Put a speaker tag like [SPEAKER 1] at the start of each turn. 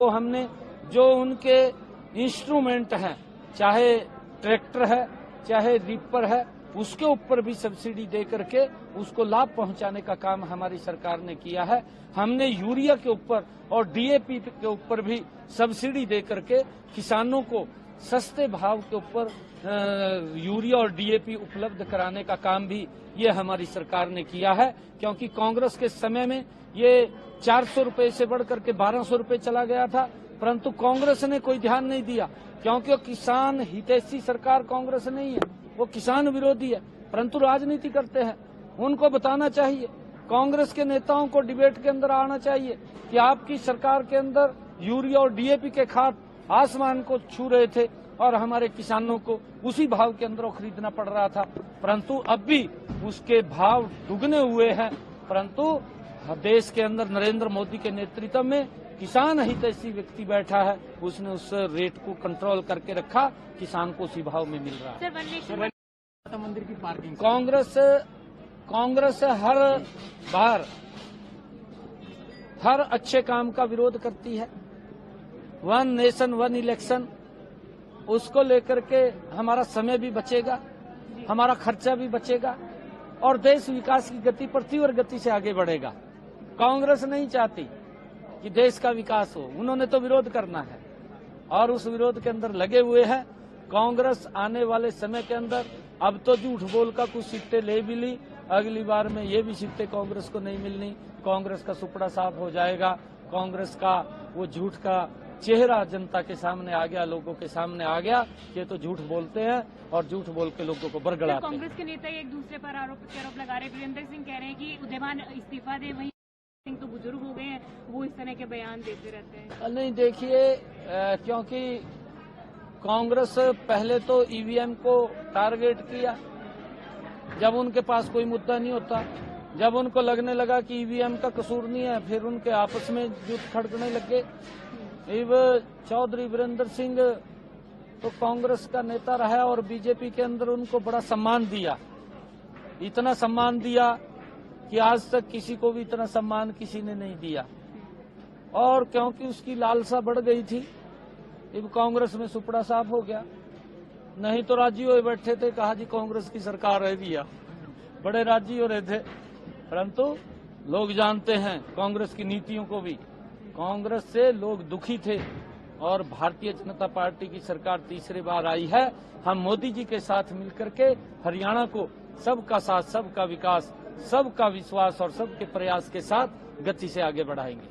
[SPEAKER 1] तो हमने जो उनके इंस्ट्रूमेंट हैं, चाहे ट्रैक्टर है चाहे रीपर है, उसके ऊपर भी सब्सिडी दे करके उसको लाभ पहुंचाने का काम हमारी सरकार ने किया है। हमने यूरिया के ऊपर और डीएपी के ऊपर भी सब्सिडी दे करके किसानों को सस्ते भाव के ऊपर यूरिया और डीएपी उपलब्ध कराने का काम भी ये हमारी सरकार ने किया है। क्योंकि कांग्रेस के समय में ये 400 रुपए से बढ़कर के 1200 रुपए चला गया था, परंतु कांग्रेस ने कोई ध्यान नहीं दिया, क्योंकि किसान हितैषी सरकार कांग्रेस नहीं है, वो किसान विरोधी है, परंतु राजनीति करते हैं। उनको बताना चाहिए, कांग्रेस के नेताओं को डिबेट के अंदर आना चाहिए कि आपकी सरकार के अंदर यूरिया और डीएपी के खाद आसमान को छू रहे थे और हमारे किसानों को उसी भाव के अंदर खरीदना पड़ रहा था, परंतु अब भी उसके भाव दुगने हुए हैं। परंतु देश के अंदर नरेंद्र मोदी के नेतृत्व में किसान हितैषी व्यक्ति बैठा है, उसने उस रेट को कंट्रोल करके रखा, किसान को उसी भाव में मिल रहा है।
[SPEAKER 2] मंदिर की पार्किंग
[SPEAKER 1] कांग्रेस हर बार हर अच्छे काम का विरोध करती है। वन नेशन वन इलेक्शन, उसको लेकर के हमारा समय भी बचेगा, हमारा खर्चा भी बचेगा और देश विकास की गति पर तीव्र गति से आगे बढ़ेगा। कांग्रेस नहीं चाहती कि देश का विकास हो, उन्होंने तो विरोध करना है और उस विरोध के अंदर लगे हुए हैं। कांग्रेस आने वाले समय के अंदर अब तो झूठ बोल का कुछ सीटें ले भी ली, अगली बार में ये भी सीटें कांग्रेस को नहीं मिलनी। कांग्रेस का सुपड़ा साफ हो जाएगा, कांग्रेस का वो झूठ का चेहरा जनता के सामने आ गया, लोगों के सामने आ गया। ये तो झूठ बोलते हैं और झूठ बोल के लोगों को बरगड़ाते हैं।
[SPEAKER 3] कांग्रेस के नेता एक दूसरे पर आरोप लगा रहे हैं। वीरेंद्र सिंह कह रहे हैं कि उदयमान इस्तीफा दे, वहीं सिंह तो बुजुर्ग हो गए हैं, वो इस तरह के बयान देते रहते हैं।
[SPEAKER 1] नहीं, देखिए, क्योंकि कांग्रेस पहले तो ईवीएम को टारगेट किया, जब उनके पास कोई मुद्दा नहीं होता, जब उनको लगने लगा कि ईवीएम का कसूर नहीं है, फिर उनके आपस में जुट खड़कने लगे। चौधरी वीरेंद्र सिंह तो कांग्रेस का नेता रहा और बीजेपी के अंदर उनको बड़ा सम्मान दिया, इतना सम्मान दिया कि आज तक किसी को भी इतना सम्मान किसी ने नहीं दिया। और क्योंकि उसकी लालसा बढ़ गई थी, अब कांग्रेस में सुपड़ा साफ हो गया। नहीं तो राजी हुए बैठे थे, कहा जी कांग्रेस की सरकार है दिया, बड़े राजी हो रहे थे। परंतु लोग जानते हैं कांग्रेस की नीतियों को भी, कांग्रेस से लोग दुखी थे और भारतीय जनता पार्टी की सरकार तीसरी बार आई है। हम मोदी जी के साथ मिलकर के हरियाणा को सबका साथ, सबका विकास, सबका विश्वास और सबके प्रयास के साथ गति से आगे बढ़ाएंगे।